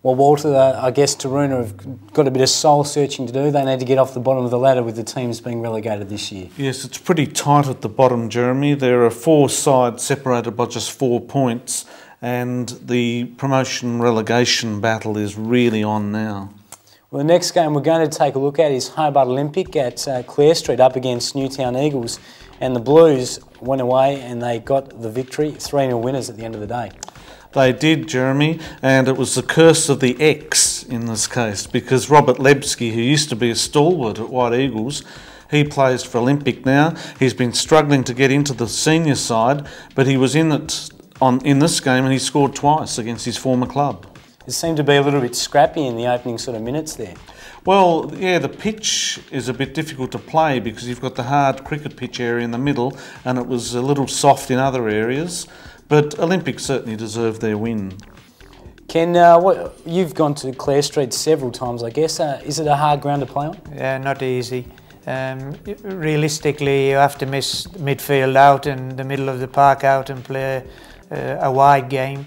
Well, Walter, I guess Taroona have got a bit of soul searching to do. They need to get off the bottom of the ladder with the teams being relegated this year. Yes, it's pretty tight at the bottom, Jeremy. There are 4 sides separated by just 4 points, and the promotion-relegation battle is really on now. Well, the next game we're going to take a look at is Hobart Olympic at Clare Street up against Newtown Eagles, and the Blues went away and they got the victory, 3-0 winners at the end of the day. They did, Jeremy, and it was the curse of the X in this case, because Robert Lebski, who used to be a stalwart at White Eagles, he plays for Olympic now. He's been struggling to get into the senior side, but he was in this game and he scored twice against his former club. It seemed to be a little bit scrappy in the opening sort of minutes there. Well, yeah, the pitch is a bit difficult to play because you've got the hard cricket pitch area in the middle and it was a little soft in other areas. But Olympic certainly deserved their win. Ken, you've gone to Clare Street several times, I guess. Is it a hard ground to play on? Yeah, not easy. Realistically, you have to miss midfield out and the middle of the park out and play a wide game.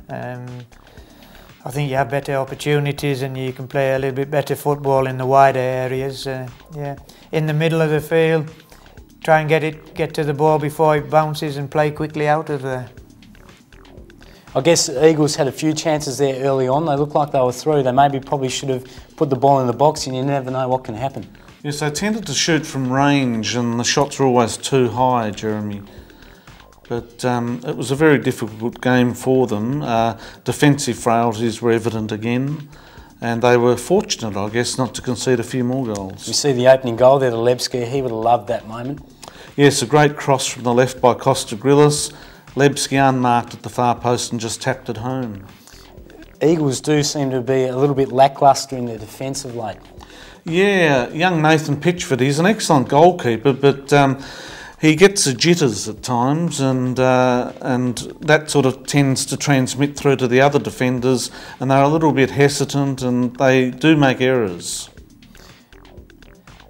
I think you have better opportunities and you can play a little bit better football in the wider areas. Yeah, in the middle of the field, try and get to the ball before it bounces and play quickly out of there. I guess the Eagles had a few chances there early on. They looked like they were through. They probably should have put the ball in the box, and you never know what can happen. Yes, they tended to shoot from range and the shots were always too high, Jeremy. But it was a very difficult game for them. Defensive frailties were evident again, and they were fortunate, I guess, not to concede a few more goals. You see the opening goal there to Lebski. He would have loved that moment. Yes, a great cross from the left by Costa Grillis. Lebski unmarked at the far post and just tapped it home. Eagles do seem to be a little bit lacklustre in their defence of late. Yeah, young Nathan Pitchford, he's an excellent goalkeeper, but he gets the jitters at times, and that sort of tends to transmit through to the other defenders, and they're a little bit hesitant and they do make errors.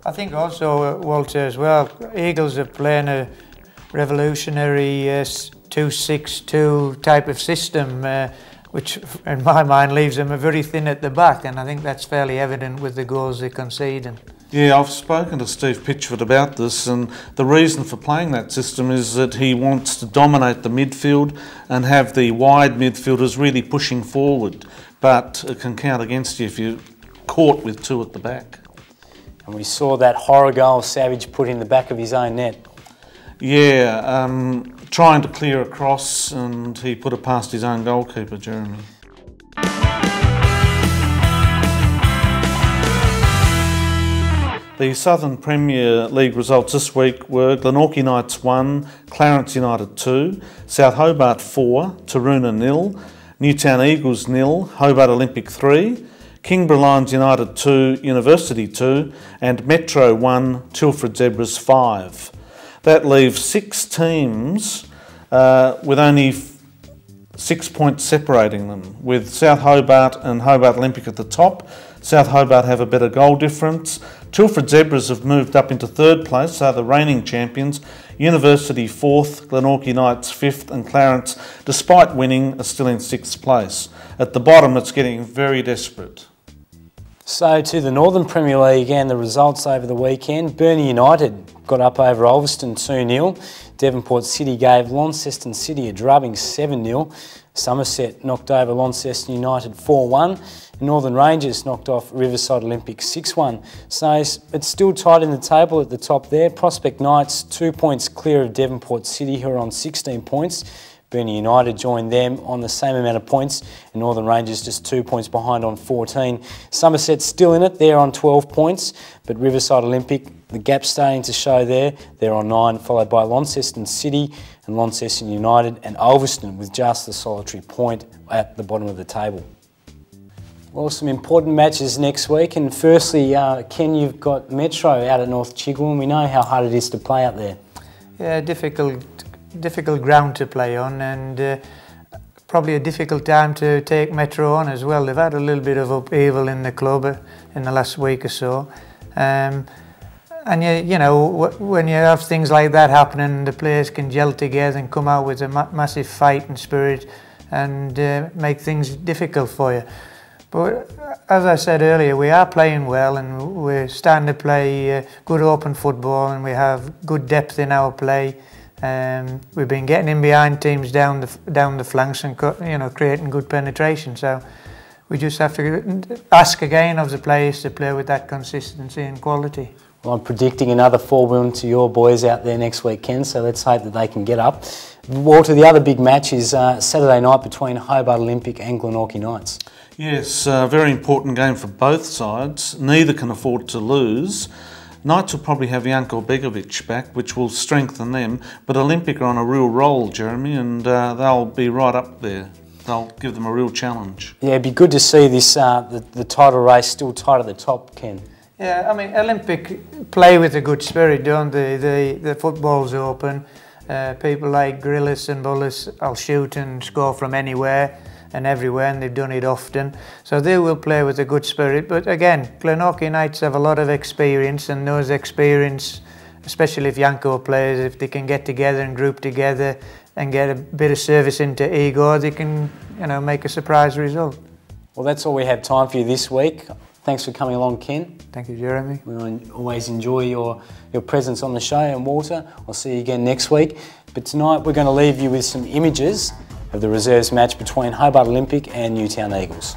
I think also, Walter, as well, Eagles are playing a revolutionary 2-6-2 type of system, which in my mind leaves them very thin at the back, and I think that's fairly evident with the goals they're conceding. Yeah, I've spoken to Steve Pitchford about this, and the reason for playing that system is that he wants to dominate the midfield and have the wide midfielders really pushing forward, but it can count against you if you're caught with 2 at the back. And we saw that horror goal Savage put in the back of his own net. Yeah, trying to clear across, and he put it past his own goalkeeper, Jeremy. The Southern Premier League results this week were Glenorchy Knights 1, Clarence United 2, South Hobart 4, Taroona 0, Newtown Eagles 0, Hobart Olympic 3, Kingborough Lions United 2, University 2, and Metro 1, Tilford Zebras 5. That leaves 6 teams with only 6 points separating them, with South Hobart and Hobart Olympic at the top. South Hobart have a better goal difference. Tilford Zebras have moved up into 3rd place, so the reigning champions. University 4th, Glenorchy Knights 5th, and Clarence, despite winning, are still in 6th place. At the bottom, it's getting very desperate. So to the Northern Premier League and the results over the weekend. Burnie United got up over Ulverston 2-0. Devonport City gave Launceston City a drubbing 7-0. Somerset knocked over Launceston United 4-1. Northern Rangers knocked off Riverside Olympic 6-1. So it's still tight in the table at the top there. Prospect Knights 2 points clear of Devonport City, who are on 16 points. Burnie United joined them on the same amount of points, and Northern Rangers just 2 points behind on 14. Somerset's still in it, they're on 12 points, but Riverside Olympic, the gap's starting to show there. They're on 9, followed by Launceston City and Launceston United and Ulverston with just the solitary point at the bottom of the table. Well, some important matches next week, and firstly, Ken, you've got Metro out at North Chigwell, and we know how hard it is to play out there. Yeah, difficult ground to play on, and probably a difficult time to take Metro on as well. They've had a little bit of upheaval in the club in the last week or so, and you know, when you have things like that happening, the players can gel together and come out with a massive fighting spirit and make things difficult for you. But as I said earlier, we are playing well and we're starting to play good open football, and we have good depth in our play. We've been getting in behind teams down the flanks and creating good penetration. So we just have to ask again of the players to play with that consistency and quality. Well, I'm predicting another 4-1 to your boys out there next week, Ken, so let's hope that they can get up. Walter, the other big match is Saturday night between Hobart Olympic and Glenorchy Knights. Yes, a very important game for both sides. Neither can afford to lose. Knights will probably have Janko Begovic back, which will strengthen them, but Olympic are on a real roll, Jeremy, and they'll be right up there. They'll give them a real challenge. Yeah, it'd be good to see this the title race still tight at the top, Ken. Yeah, I mean, Olympic play with a good spirit, don't they? The football's open. People like Grillis and Bullis will shoot and score from anywhere and everywhere, and they've done it often. So they will play with a good spirit. But again, Glenorchy Knights have a lot of experience, and those experience, especially if Janko plays, if they can get together and group together and get a bit of service into Igor, they can, make a surprise result. Well, that's all we have time for you this week. Thanks for coming along, Ken. Thank you, Jeremy. We always enjoy your presence on the show. And Walter, I'll see you again next week. But tonight we're going to leave you with some images of the reserves match between Hobart Olympic and Newtown Eagles.